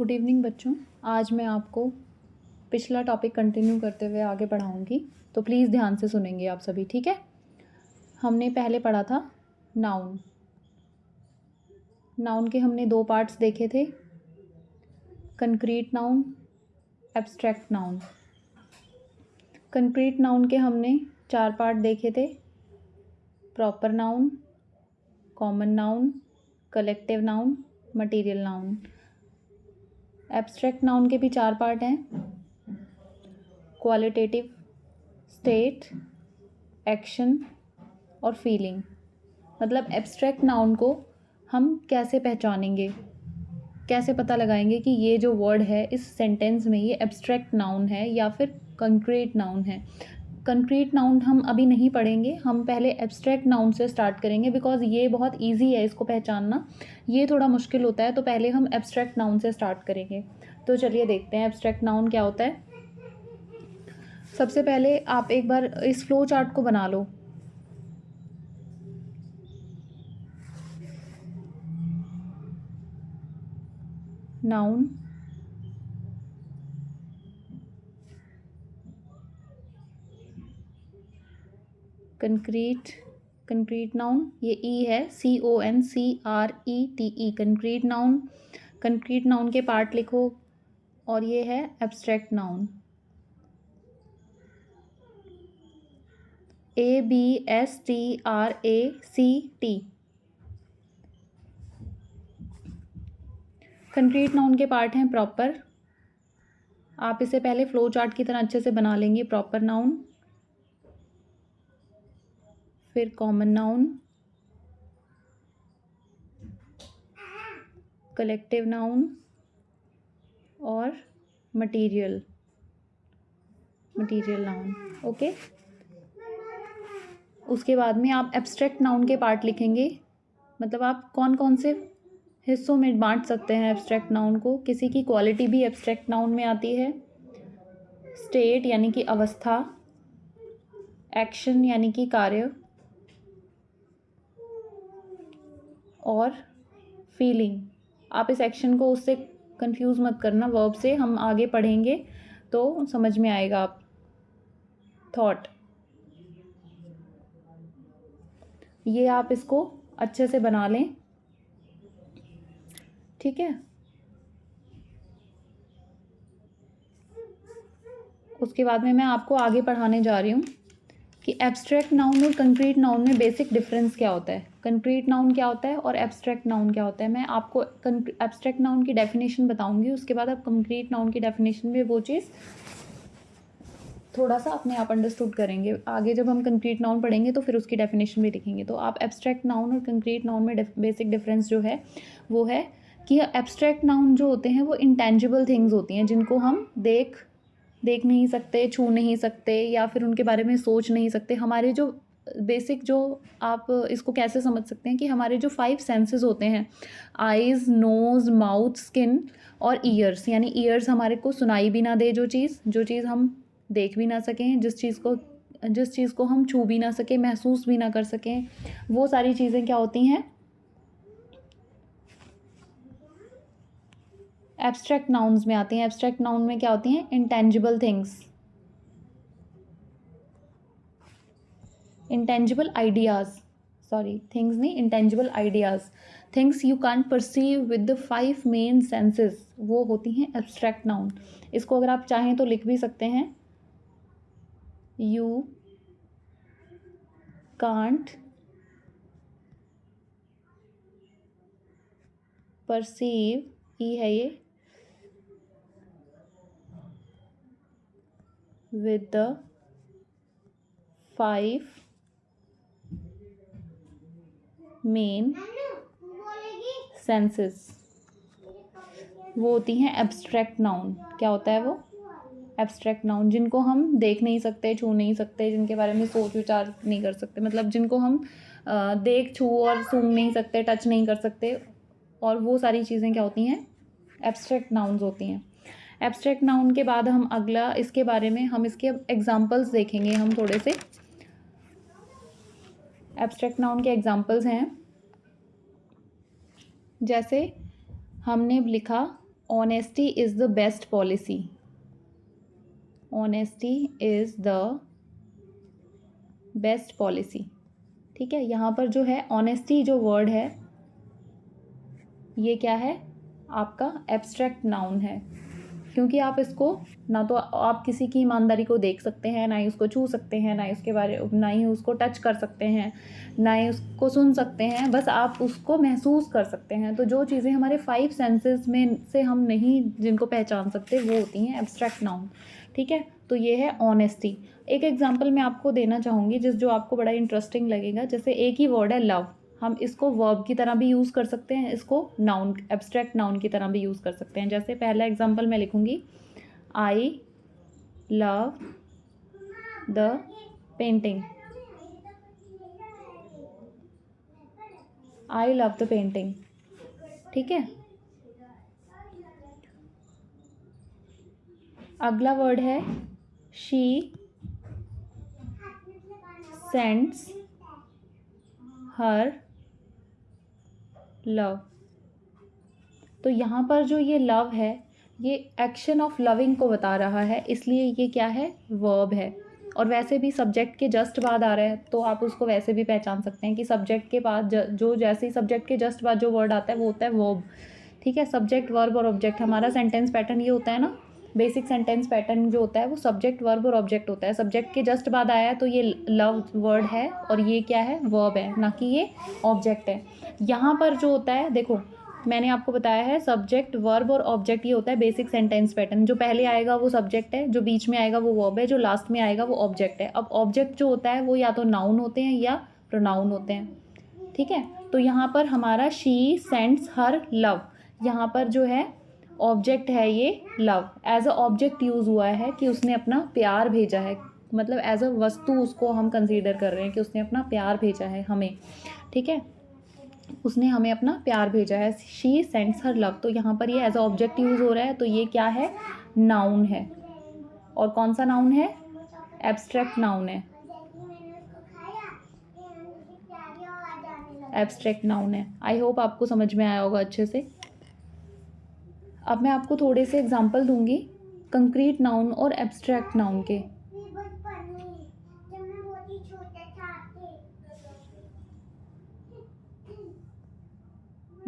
Good evening बच्चों। आज मैं आपको पिछला टॉपिक कंटिन्यू करते हुए आगे पढ़ाऊँगी, तो प्लीज़ ध्यान से सुनेंगे आप सभी, ठीक है। हमने पहले पढ़ा था नाउन। नाउन के हमने दो पार्ट्स देखे थे, concrete noun, abstract noun. Concrete noun के हमने 4 पार्ट देखे थे, proper noun, common noun, collective noun, material noun. Abstract noun के भी 4 पार्ट हैं, क्वालिटेटिव, स्टेट, एक्शन और फीलिंग। मतलब एब्स्ट्रैक्ट नाउन को हम कैसे पहचानेंगे, कैसे पता लगाएंगे कि ये जो वर्ड है इस सेंटेंस में ये एब्स्ट्रैक्ट नाउन है या फिर कंक्रीट नाउन है। कंक्रीट नाउन हम अभी नहीं पढ़ेंगे, हम पहले एब्स्ट्रैक्ट नाउन से स्टार्ट करेंगे बिकॉज ये बहुत इजी है इसको पहचानना, ये थोड़ा मुश्किल होता है, तो पहले हम एब्स्ट्रैक्ट नाउन से स्टार्ट करेंगे। तो चलिए देखते हैं एब्स्ट्रैक्ट नाउन क्या होता है। सबसे पहले आप एक बार इस फ्लो चार्ट को बना लो। नाउन, कंक्रीट, कंक्रीट नाउन, ये ई है, CONCRETE, concrete noun. Concrete noun के पार्ट लिखो और ये है abstract noun, ABSTRACT। Concrete noun के पार्ट हैं प्रॉपर, आप इसे पहले फ्लो चार्ट की तरह अच्छे से बना लेंगे। प्रॉपर नाउन, फिर कॉमन नाउन, कलेक्टिव नाउन और मटीरियल नाउन। ओके, उसके बाद में आप एब्स्ट्रैक्ट नाउन के पार्ट लिखेंगे। मतलब आप कौन कौन से हिस्सों में बांट सकते हैं एब्स्ट्रैक्ट नाउन को। किसी की क्वालिटी भी एब्स्ट्रैक्ट नाउन में आती है, स्टेट यानी कि अवस्था, एक्शन यानी कि कार्य और फीलिंग। आप इस एक्शन को उससे कंफ्यूज मत करना, वर्ब से, हम आगे पढ़ेंगे तो समझ में आएगा। आप थॉट, ये आप इसको अच्छे से बना लें, ठीक है। उसके बाद में मैं आपको आगे पढ़ाने जा रही हूँ कि एब्स्ट्रैक्ट नाउन और कंक्रीट नाउन में बेसिक डिफरेंस क्या होता है, कंक्रीट नाउन क्या होता है और एब्स्ट्रैक्ट नाउन क्या होता है। मैं आपको एब्स्ट्रैक्ट नाउन की डेफिनेशन बताऊंगी, उसके बाद आप कंक्रीट नाउन की डेफिनेशन में वो चीज़ थोड़ा सा अपने आप अंडरस्टूड करेंगे। आगे जब हम कंक्रीट नाउन पढ़ेंगे तो फिर उसकी डेफिनेशन भी लिखेंगे। तो आप एब्स्ट्रैक्ट नाउन और कंक्रीट नाउन में बेसिक डिफरेंस जो है वो है कि एब्स्ट्रैक्ट नाउन जो होते हैं वो इंटेंजिबल थिंग्स होती हैं, जिनको हम देख नहीं सकते, छू नहीं सकते या फिर उनके बारे में सोच नहीं सकते। हमारे जो बेसिक, जो आप इसको कैसे समझ सकते हैं कि हमारे जो 5 सेंसेस होते हैं, आइज़, नोज़, माउथ, स्किन और ईयर्स, यानी ईयर्स हमारे को सुनाई भी ना दे जो चीज़ हम देख भी ना सकें, जिस चीज़ को हम छू भी ना सकें, महसूस भी ना कर सकें, वो सारी चीज़ें क्या होती हैं, एब्स्ट्रैक्ट नाउन्स में आती हैं। एब्स्ट्रैक्ट नाउन में क्या होती हैं, intangible things, intangible ideas, sorry things नहीं, intangible ideas, things you can't perceive with the 5 main senses, वो होती हैं एब्स्ट्रैक्ट नाउन। इसको अगर आप चाहें तो लिख भी सकते हैं, यू कांट परसीव, ई है ये, with the 5 main senses, वो होती हैं एब्स्ट्रैक्ट नाउन। क्या होता है वो, एब्स्ट्रैक्ट नाउन, जिनको हम देख नहीं सकते, छू नहीं सकते, जिनके बारे में सोच विचार नहीं कर सकते, मतलब जिनको हम देख, छू और सूंघ नहीं सकते, टच नहीं कर सकते, और वो सारी चीज़ें क्या होती हैं, एब्स्ट्रैक्ट नाउन्स होती हैं। एब्स्ट्रैक्ट नाउन के बाद हम अगला इसके बारे में हम इसके एग्जाम्पल्स देखेंगे। हम थोड़े से एब्स्ट्रैक्ट नाउन के एग्जाम्पल्स हैं, जैसे हमने लिखा honesty is the best policy, honesty is the best policy. ठीक है, यहाँ पर जो है ऑनेस्टी जो वर्ड है ये क्या है, आपका एब्स्ट्रैक्ट नाउन है, क्योंकि आप इसको ना तो आप किसी की ईमानदारी को देख सकते हैं, ना ही उसको छू सकते हैं, ना ही उसके बारे ना ही उसको टच कर सकते हैं, ना ही उसको सुन सकते हैं, बस आप उसको महसूस कर सकते हैं। तो जो चीज़ें हमारे 5 सेंसेस में से हम नहीं जिनको पहचान सकते वो होती हैं एब्स्ट्रैक्ट नाउन। ठीक है, तो ये है ऑनेस्टी। एक एग्जांपल मैं आपको देना चाहूँगी जो आपको बड़ा इंटरेस्टिंग लगेगा। जैसे एक ही वर्ड है लव, हम इसको वर्ब की तरह भी यूज़ कर सकते हैं, इसको नाउन एब्स्ट्रैक्ट नाउन की तरह भी यूज़ कर सकते हैं। जैसे पहला एग्जांपल मैं लिखूँगी, I love the painting, I love the painting. ठीक है, अगला वर्ड है शी सेंड्स हर लव। तो यहाँ पर जो ये लव है ये एक्शन ऑफ लविंग को बता रहा है, इसलिए ये क्या है, वर्ब है। और वैसे भी सब्जेक्ट के जस्ट बाद आ रहा है तो आप उसको वैसे भी पहचान सकते हैं कि सब्जेक्ट के बाद जो जैसे ही सब्जेक्ट के जस्ट बाद जो वर्ड आता है वो होता है वर्ब। ठीक है, सब्जेक्ट वर्ब और ऑब्जेक्ट, हमारा सेंटेंस पैटर्न ये होता है ना, बेसिक सेंटेंस पैटर्न जो होता है वो सब्जेक्ट वर्ब और ऑब्जेक्ट होता है। सब्जेक्ट के जस्ट बाद आया है तो ये लव वर्ड है और ये क्या है, वर्ब है, ना कि ये ऑब्जेक्ट है। यहाँ पर जो होता है, देखो मैंने आपको बताया है सब्जेक्ट वर्ब और ऑब्जेक्ट ये होता है बेसिक सेंटेंस पैटर्न। जो पहले आएगा वो सब्जेक्ट है, जो बीच में आएगा वो वर्ब है, जो लास्ट में आएगा वो ऑब्जेक्ट है। अब ऑब्जेक्ट जो होता है वो या तो नाउन होते हैं या प्रोनाउन होते हैं। ठीक है, तो यहाँ पर हमारा शी सेंड्स हर लव, यहाँ पर जो है ऑब्जेक्ट है ये love, as a object use हुआ है कि उसने अपना प्यार भेजा है, मतलब एज अ वस्तु उसको हम कंसीडर कर रहे हैं कि उसने अपना प्यार भेजा है हमें। ठीक है, उसने हमें अपना प्यार भेजा है, शी सेंड्स हर लव। तो यहाँ पर ये एज अ ऑब्जेक्ट यूज़ हो रहा है, तो ये क्या है, नाउन है। और कौन सा नाउन है, एब्स्ट्रैक्ट नाउन है, एब्स्ट्रैक्ट नाउन है। आई होप आपको समझ में आया होगा अच्छे से। अब मैं आपको थोड़े से एग्जांपल दूंगी कंक्रीट नाउन और एब्स्ट्रैक्ट नाउन के।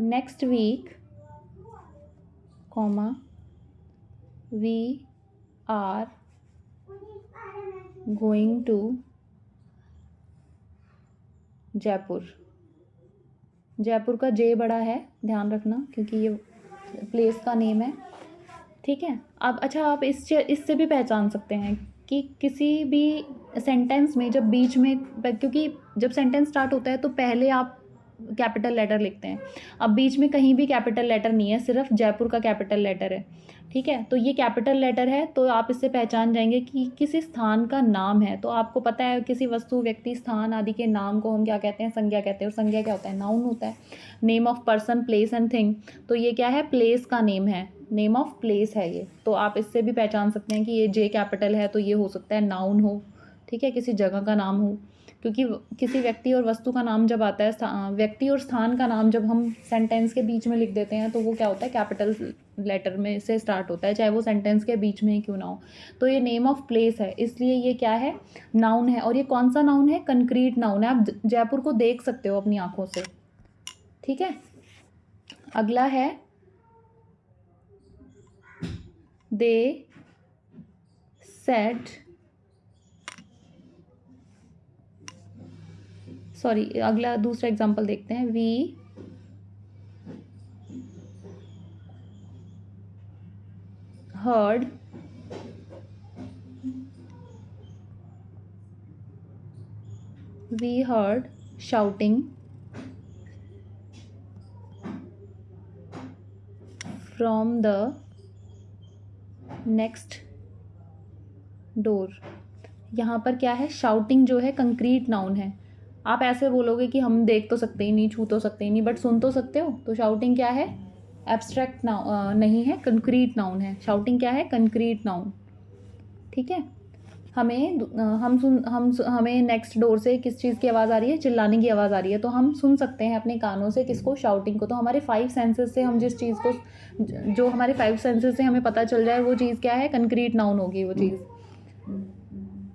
Next week comma we are going to Jaipur. Jaipur का जे बड़ा है, ध्यान रखना, क्योंकि ये प्लेस का नेम है। ठीक है, अब अच्छा आप इससे भी पहचान सकते हैं कि किसी भी सेंटेंस में जब बीच में, क्योंकि जब सेंटेंस स्टार्ट होता है तो पहले आप कैपिटल लेटर लिखते हैं, अब बीच में कहीं भी कैपिटल लेटर नहीं है, सिर्फ जयपुर का कैपिटल लेटर है। ठीक है, तो ये कैपिटल लेटर है तो आप इससे पहचान जाएंगे कि किसी स्थान का नाम है। तो आपको पता है किसी वस्तु, व्यक्ति, स्थान आदि के नाम को हम क्या कहते हैं, संज्ञा कहते हैं। और संज्ञा क्या होता है, नाउन होता है, name of person, place and thing. तो ये क्या है, प्लेस का नेम है, नेम ऑफ प्लेस है ये। तो आप इससे भी पहचान सकते हैं कि ये जे कैपिटल है तो ये हो सकता है नाउन हो। ठीक है, किसी जगह का नाम हो, क्योंकि किसी व्यक्ति और वस्तु का नाम जब आता है, व्यक्ति और स्थान का नाम जब हम सेंटेंस के बीच में लिख देते हैं तो वो क्या होता है, कैपिटल लेटर में से स्टार्ट होता है, चाहे वो सेंटेंस के बीच में ही क्यों ना हो। तो ये नेम ऑफ प्लेस है, इसलिए ये क्या है, नाउन है। और ये कौन सा नाउन है, कंक्रीट नाउन है। आप जयपुर को देख सकते हो अपनी आंखों से। ठीक है, अगला है दे सेड, सॉरी अगला दूसरा एग्जांपल देखते हैं, we heard shouting from the next door. यहाँ पर क्या है, शाउटिंग जो है कंक्रीट नाउन है। आप ऐसे बोलोगे कि हम देख तो सकते ही नहीं, छू तो सकते ही नहीं, बट सुन तो सकते हो। तो शाउटिंग क्या है, एब्स्ट्रैक्ट नाउन नहीं है, कंक्रीट नाउन है। शाउटिंग क्या है, कंक्रीट नाउन। ठीक है, हमें नेक्स्ट डोर से किस चीज़ की आवाज़ आ रही है, चिल्लाने की आवाज़ आ रही है, तो हम सुन सकते हैं अपने कानों से किसको, शाउटिंग को। तो हमारे 5 सेंसेस से हम जिस चीज़ को जो हमारे 5 सेंसेस से हमें पता चल जाए वो चीज़ क्या है, कंक्रीट नाउन होगी वो चीज़।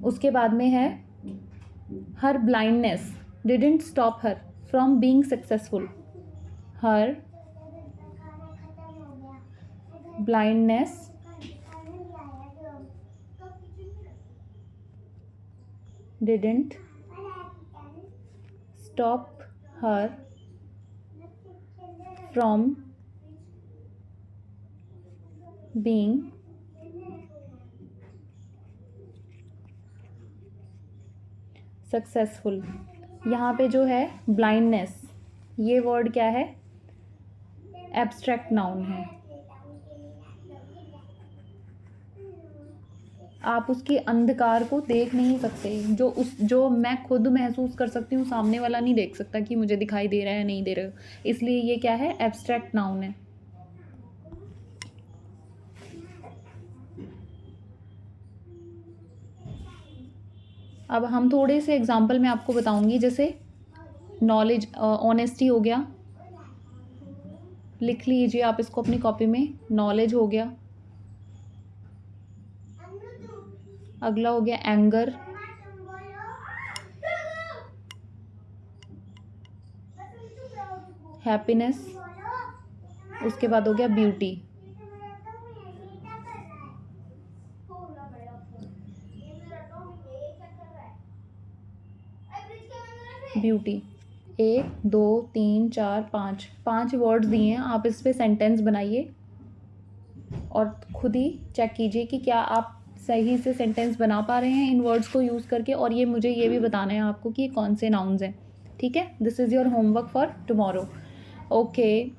उसके बाद में है her blindness didn't stop her from being successful. Her blindness didn't stop her from being successful. यहाँ पे जो है ब्लाइंडनेस, ये वर्ड क्या है, एब्स्ट्रैक्ट नाउन है। आप उसके अंधकार को देख नहीं सकते, जो मैं खुद महसूस कर सकती हूँ, सामने वाला नहीं देख सकता कि मुझे दिखाई दे रहा है नहीं दे रहा है, इसलिए ये क्या है, एब्स्ट्रैक्ट नाउन है। अब हम थोड़े से एग्जाम्पल मैं आपको बताऊंगी, जैसे नॉलेज, ऑनेस्टी हो गया, लिख लीजिए आप इसको अपनी कॉपी में, नॉलेज हो गया। अगला हो गया एंगर, हैप्पीनेस, उसके बाद हो गया ब्यूटी। ब्यूटी 1 2 3 4 5 वर्ड्स दिए हैं, आप इस पे सेंटेंस बनाइए और खुद ही चेक कीजिए कि क्या आप सही से सेंटेंस बना पा रहे हैं इन वर्ड्स को यूज़ करके, और ये मुझे ये भी बताना है आपको कि कौन से नाउन्स हैं। ठीक है, this is your homework for tomorrow. Okay,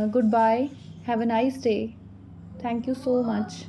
good bye, have a nice day, thank you so much.